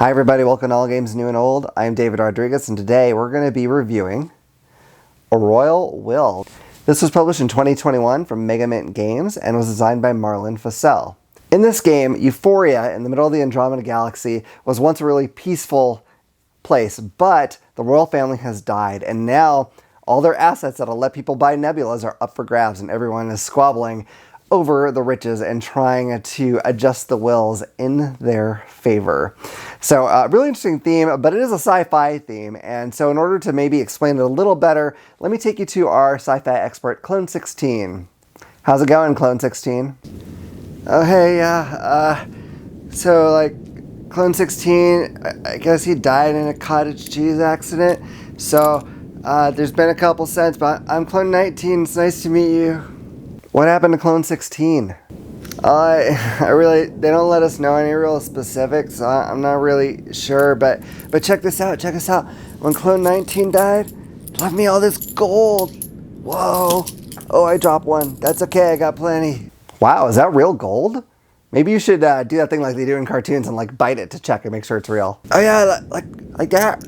Hi everybody, welcome to All Games New and Old. I'm David Rodriguez and today we're going to be reviewing A Royal Will. This was published in 2021 from Mega Mint Games and was designed by Marlon Fussell. In this game, Euphoria in the middle of the Andromeda Galaxy was once a really peaceful place, but the royal family has died and now all their assets that'll let people buy nebulas are up for grabs and everyone is squabbling over the riches and trying to adjust the wills in their favor. So really interesting theme, but it is a sci-fi theme. And so in order to maybe explain it a little better, let me take you to our sci-fi expert, Clone 16. How's it going, Clone 16? Oh, hey, yeah. So like Clone 16, I guess he died in a cottage cheese accident. So there's been a couple cents, but I'm Clone 19. It's nice to meet you. What happened to Clone 16? They don't let us know any real specifics, so I'm not really sure, but check this out. When Clone 19 died, left me all this gold. Whoa. Oh, I dropped one. That's okay, I got plenty. Wow, is that real gold? Maybe you should do that thing like they do in cartoons and like bite it to check and make sure it's real. Oh yeah, like that.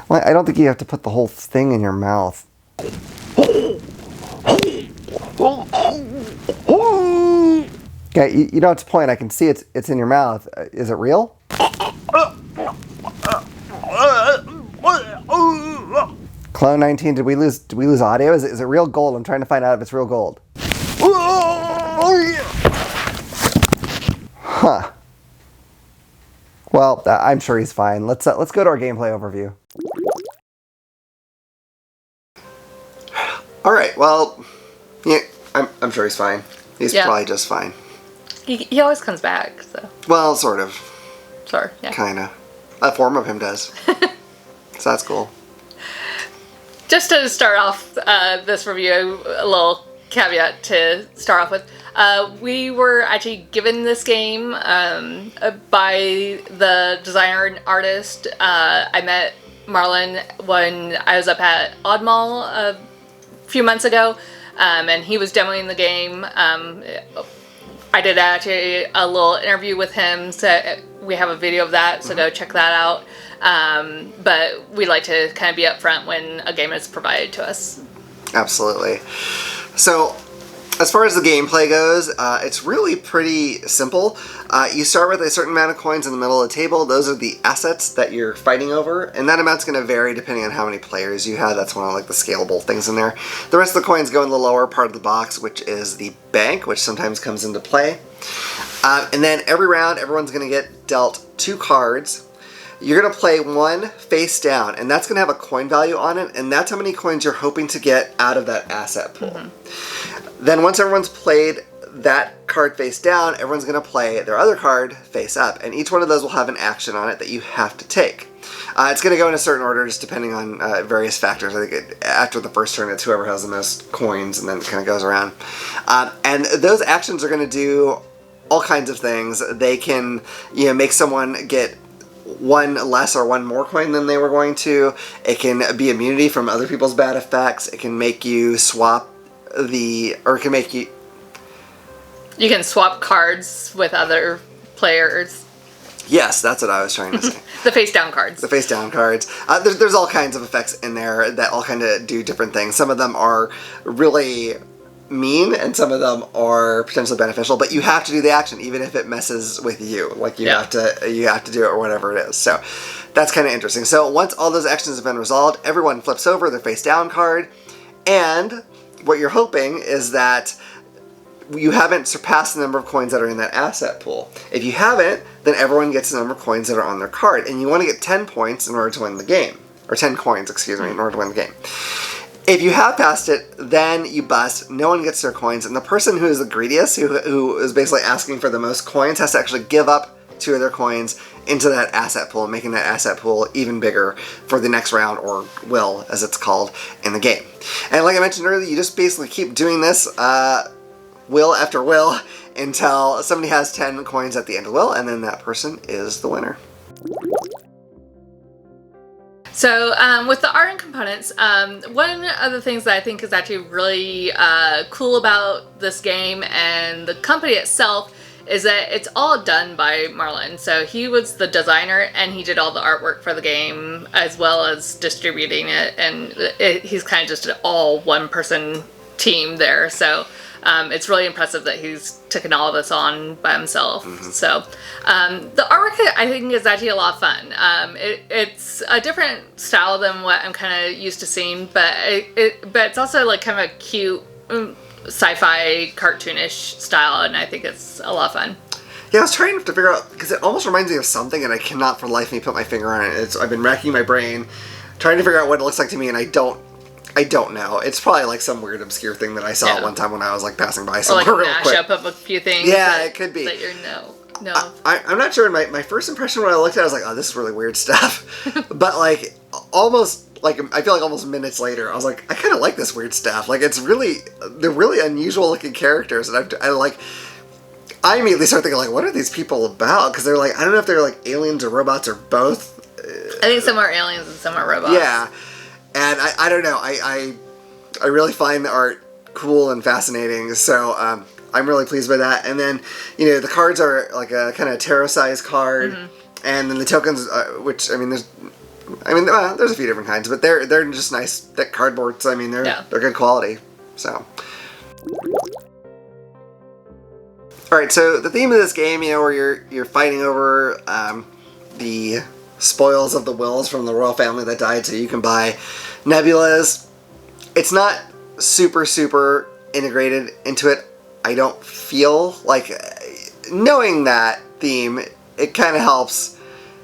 Well, I don't think you have to put the whole thing in your mouth. Okay, you don't have to point. I can see it's in your mouth. Is it real? Clone 19, did we lose audio? Is it real gold? I'm trying to find out if it's real gold. Huh. Well, I'm sure he's fine. Let's go to our gameplay overview. All right. Well, yeah, I'm sure he's fine. He's probably just fine. He always comes back, so. Well, sort of. Sure, yeah. Kinda. A form of him does. So that's cool. Just to start off this review, a little caveat to start off with. We were actually given this game by the designer and artist. I met Marlon when I was up at Oddmall a few months ago, and he was demoing the game. I did actually a little interview with him, so we have a video of that, so go check that out. But we like to kind of be upfront when a game is provided to us. Absolutely. So, as far as the gameplay goes, it's really pretty simple. You start with a certain amount of coins in the middle of the table. Those are the assets that you're fighting over, and that amount's going to vary depending on how many players you have. That's one of like the scalable things in there. The rest of the coins go in the lower part of the box, which is the bank, which sometimes comes into play. And then every round, everyone's going to get dealt 2 cards. You're going to play one face down, and that's going to have a coin value on it, and that's how many coins you're hoping to get out of that asset pool. Then once everyone's played that card face down, everyone's going to play their other card face up, and each one of those will have an action on it that you have to take. It's going to go in a certain order just depending on various factors. I think after the first turn, it's whoever has the most coins, and then it kind of goes around. And those actions are going to do all kinds of things. They can, make someone get one less or one more coin than they were going to. It can be immunity from other people's bad effects. It can make you swap it can make you... You can swap cards with other players. Yes, that's what I was trying to say. The face down cards. The face down cards. There's all kinds of effects in there that all kind of do different things. Some of them are really mean and some of them are potentially beneficial, but you have to do the action even if it messes with you. Like you have to do it or whatever it is. So that's kind of interesting. So once all those actions have been resolved, everyone flips over their face down card, and what you're hoping is that you haven't surpassed the number of coins that are in that asset pool. If you haven't, then everyone gets the number of coins that are on their card, and you want to get 10 points in order to win the game. Or 10 coins, excuse me, in order to win the game. If you have passed it, then you bust, no one gets their coins, and the person who is the greediest, who is basically asking for the most coins, has to actually give up 2 of their coins into that asset pool, making that asset pool even bigger for the next round, or will, as it's called, in the game. And like I mentioned earlier, you just basically keep doing this will after will until somebody has 10 coins at the end of the will, and then that person is the winner. So with the art and components, one of the things that I think is actually really cool about this game and the company itself is that it's all done by Marlon. So he was the designer and he did all the artwork for the game as well as distributing it. And he's kind of just an all one person team there. So it's really impressive that he's taken all of this on by himself. So the artwork, I think, is actually a lot of fun. It's a different style than what I'm kind of used to seeing, but it's also like kind of a cute sci-fi cartoonish style, and I think it's a lot of fun. Yeah, I was trying to figure out, because it almost reminds me of something, and I cannot for the life of me put my finger on it. I've been racking my brain, trying to figure out what it looks like to me, and I don't know. It's probably like some weird obscure thing that I saw at one time when I was like passing by somewhere or like real a quick. mashup of a few things. Yeah, it could be. That you're no. I'm not sure. My first impression when I looked at it, I was like, oh, this is really weird stuff. But like almost like I feel like almost minutes later, I was like, I kind of like this weird stuff. Like they're really unusual looking characters, and I immediately start thinking like, what are these people about? Because they're like, I don't know if they're like aliens or robots or both. I think some are aliens and some are robots. Yeah. And I don't know. I really find the art cool and fascinating. So I'm really pleased by that. And then, the cards are like a kind of tarot-sized card. And then the tokens, which, there's a few different kinds, but they're just nice, thick cardboards. They're good quality. So. Alright, so the theme of this game, where you're fighting over the spoils of the wills from the royal family that died, so you can buy nebulas. It's not super integrated into it. I don't feel like, knowing that theme, it kind of helps,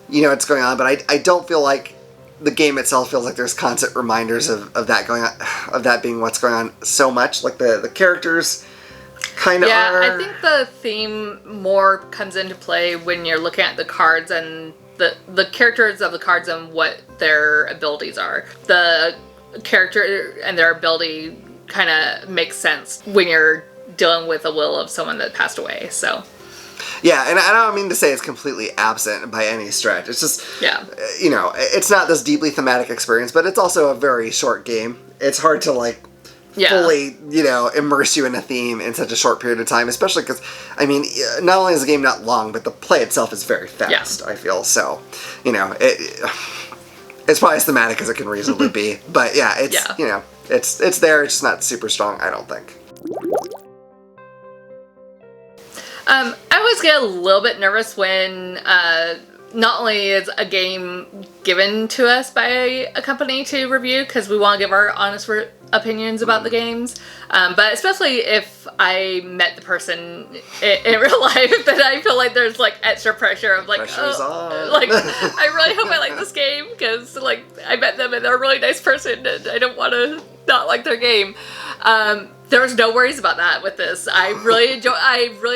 what's going on, but I don't feel like the game itself feels like there's constant reminders of that going on, of that being what's going on so much. Like the characters kind of are. I think the theme more comes into play when you're looking at the cards and the characters of the cards and what their abilities are. The character and their ability kind of makes sense when you're dealing with a will of someone that passed away. So yeah, and I don't mean to say it's completely absent by any stretch. It's just, it's not this deeply thematic experience, but it's also a very short game. It's hard to fully, immerse you in a theme in such a short period of time, especially because, not only is the game not long, but the play itself is very fast, I feel. So, it's probably as thematic as it can reasonably be. But yeah, it's there, it's just not super strong, I don't think. I always get a little bit nervous when not only is a game given to us by a company to review, because we want to give our honest opinions about the games, but especially if I met the person in real life, then I feel like there's extra pressure of Pressure's on. I really hope I like this game, because I met them and they're a really nice person and I don't want to not like their game. There was no worries about that with this. I really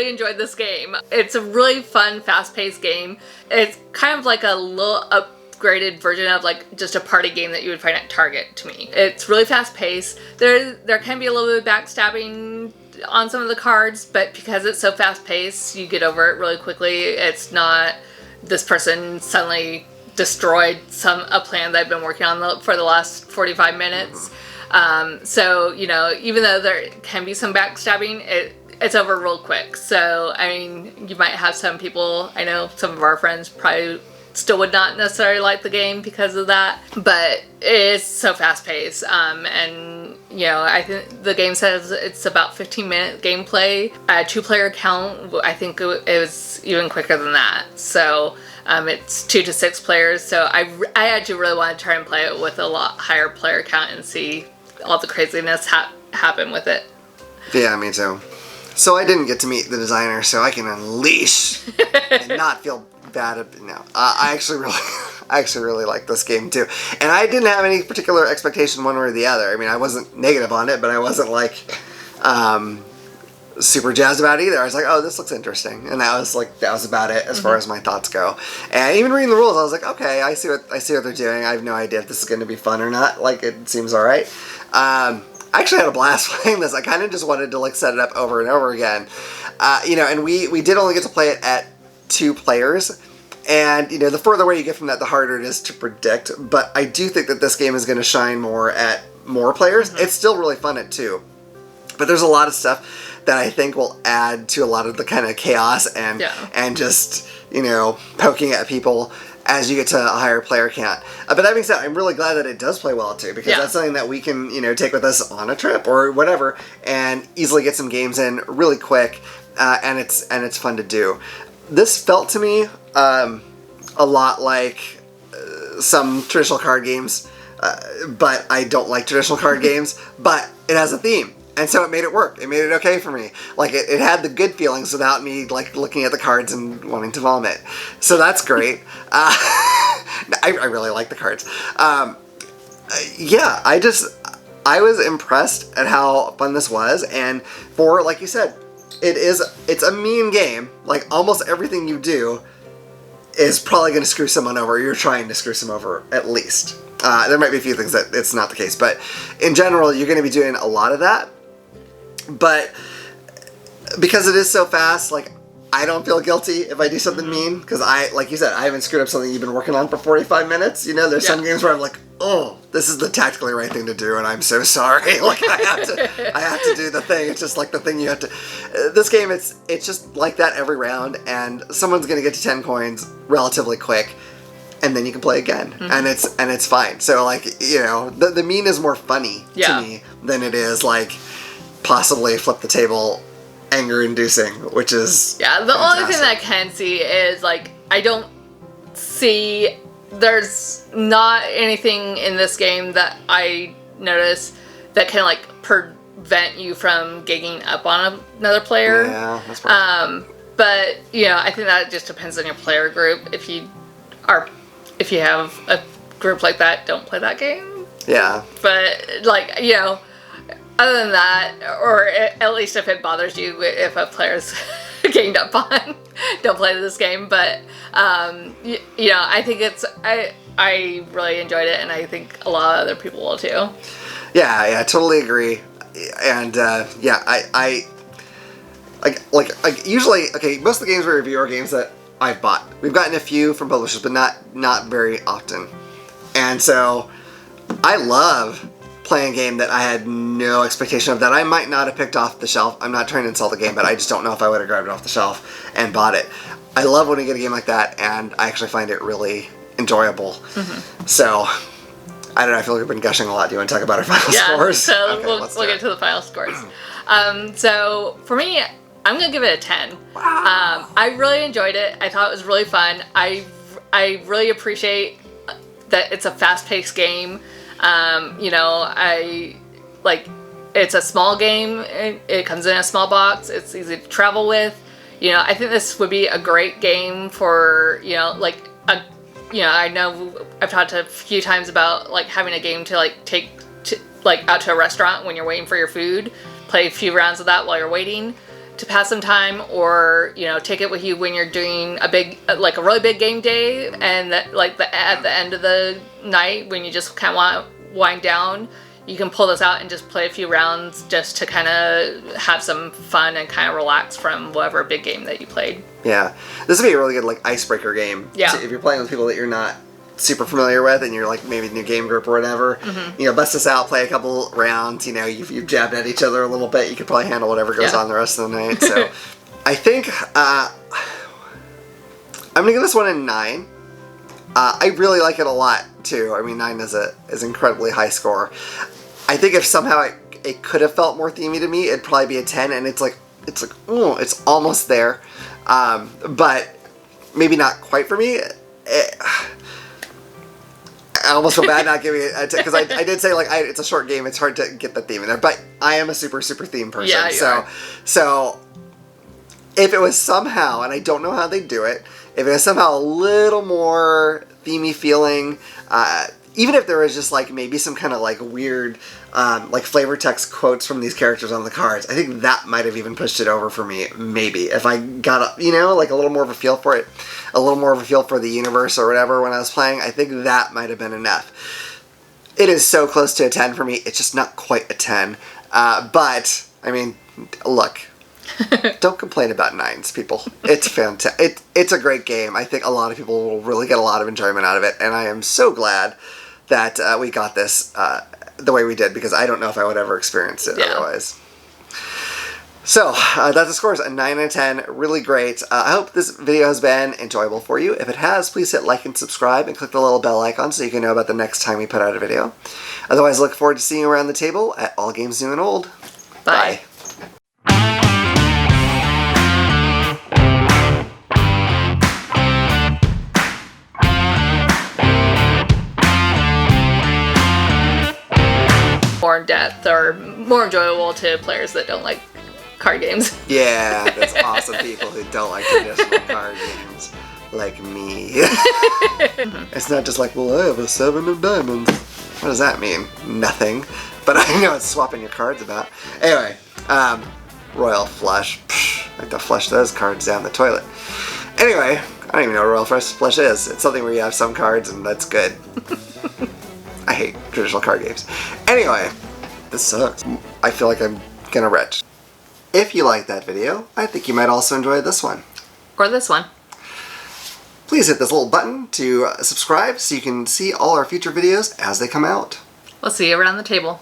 enjoyed this game. It's a really fun, fast-paced game. It's kind of like a little upgraded version of just a party game that you would find at Target to me. It's really fast-paced. There can be a little bit of backstabbing on some of the cards, but because it's so fast-paced, you get over it really quickly. It's not this person suddenly destroyed a plan that I've been working on for the last 45 minutes. So, even though there can be some backstabbing, it's over real quick. So, you might have some people, I know some of our friends probably still would not necessarily like the game because of that, but it is so fast paced. And, I think the game says it's about 15-minute gameplay. At a 2-player count, I think it was even quicker than that. So, it's 2 to 6 players. So I actually really want to try and play it with a lot higher player count and see all the craziness happen with it. Yeah, me too. So I didn't get to meet the designer, so I can unleash and not feel bad. No, I actually really like this game too, and I didn't have any particular expectation one way or the other. I wasn't negative on it, but I wasn't super jazzed about it either. I was like, oh, this looks interesting, and that was about it as far as my thoughts go. And even reading the rules, I was like, okay, I see what they're doing. I have no idea if this is going to be fun or not. It seems all right. I actually had a blast playing this. I kind of just wanted to set it up over and over again. And we did only get to play it at 2 players. And, the further away you get from that, the harder it is to predict. But I do think that this game is going to shine more at more players. It's still really fun at 2. But there's a lot of stuff that I think will add to a lot of the kind of chaos and just, poking at people as you get to a higher player count. But that being said, I'm really glad that it does play well too, because that's something that we can, take with us on a trip or whatever, and easily get some games in really quick, and it's fun to do. This felt to me a lot like some traditional card games, but I don't like traditional card games, but it has a theme. And so it made it work. It made it okay for me. Like, it had the good feelings without me, like, looking at the cards and wanting to vomit. So that's great. I really like the cards. Yeah, I was impressed at how fun this was. And for, like you said, it's a mean game. Like, almost everything you do is probably going to screw someone over. You're trying to screw someone over, at least. There might be a few things that it's not the case. But in general, you're going to be doing a lot of that. But because it is so fast, like, I don't feel guilty if I do something mean, because like you said, I haven't screwed up something you've been working on for 45 minutes. There's some games where I'm like, oh, this is the tactically right thing to do, and I'm so sorry. Like, I have to do the thing. It's just like the thing you have to. This game, it's just like that every round, and someone's gonna get to 10 coins relatively quick, and then you can play again, and it's fine. So, like, the mean is more funny to me than it is like possibly flip the table anger inducing, which is the fantastic. Only thing that I can see is, like, I don't see, there's not anything in this game that I notice that can, like, prevent you from gigging up on another player. Yeah, that's probably but I think that just depends on your player group. If you have a group like that, don't play that game. Yeah. But, like, other than that, or at least if it bothers you if a player's ganged up on, don't play this game. But I think I really enjoyed it, and I think a lot of other people will too. Yeah, totally agree. And I usually, most of the games we review are games that I've bought. We've gotten a few from publishers, but not very often. And so I love playing a game that I had no expectation of, that I might not have picked off the shelf. I'm not trying to insult the game, but I just don't know if I would have grabbed it off the shelf and bought it. I love when we get a game like that, and I actually find it really enjoyable. Mm-hmm. So, I don't know, I feel like we've been gushing a lot. Do you want to talk about our final scores? So okay, we'll get to the final scores. So, for me, I'm going to give it a 10. Wow. I really enjoyed it. I thought it was really fun. I really appreciate that it's a fast-paced game. It's a small game. It comes in a small box. It's easy to travel with. I think this would be a great game for, I know I've talked a few times about, like, having a game to, like, take to, like, out to a restaurant when you're waiting for your food. Play a few rounds of that while you're waiting to pass some time, or take it with you when you're doing a really big game day, and that, like, at the end of the night when you just kind of want to wind down, you can pull this out and just play a few rounds just to kind of have some fun and kind of relax from whatever big game that you played. Yeah, this would be a really good, like, icebreaker game. Yeah, if you're playing with people that you're not super familiar with, and you're, like, maybe a new game group or whatever, bust this out, play a couple rounds, you've jabbed at each other a little bit, you could probably handle whatever goes on the rest of the night. So I think I'm gonna give this one a 9. I really like it a lot too. I mean, 9 is an incredibly high score. I think if somehow it could have felt more themey to me, it'd probably be a 10, and it's almost there, but maybe not quite for me. I almost feel bad not giving it, because I did say, like, it's a short game, it's hard to get the theme in there, but I am a super, super theme person. Yeah, you are. So if it was somehow, and I don't know how they do it, if it was somehow a little more themey feeling, even if there was just, like, maybe some kind of, like, weird, like, flavor text quotes from these characters on the cards, I think that might have even pushed it over for me, maybe. If I got, like, a little more of a feel for it, a little more of a feel for the universe or whatever when I was playing, I think that might have been enough. It is so close to a 10 for me, it's just not quite a 10. But, I mean, look, don't complain about 9s, people. It's fantastic. It's a great game. I think a lot of people will really get a lot of enjoyment out of it, and I am so glad that we got this the way we did, because I don't know if I would ever experience it otherwise. So, that's the scores, a 9 out of 10, really great. I hope this video has been enjoyable for you. If it has, please hit like and subscribe and click the little bell icon so you can know about the next time we put out a video. Otherwise, I look forward to seeing you around the table at All Games New and Old. Bye. More in depth or more enjoyable to players that don't like card games. Yeah, that's awesome people who don't like traditional card games. Like me. It's not just like, well, I have a 7 of diamonds. What does that mean? Nothing. But I know it's swapping your cards about. Anyway, Royal Flush. Psh, like to flush those cards down the toilet. Anyway, I don't even know what Royal Flush is. It's something where you have some cards and that's good. I hate traditional card games. Anyway, this sucks. I feel like I'm gonna retch. If you liked that video, I think you might also enjoy this one. Or this one. Please hit this little button to subscribe so you can see all our future videos as they come out. We'll see you around the table.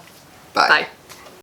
Bye. Bye.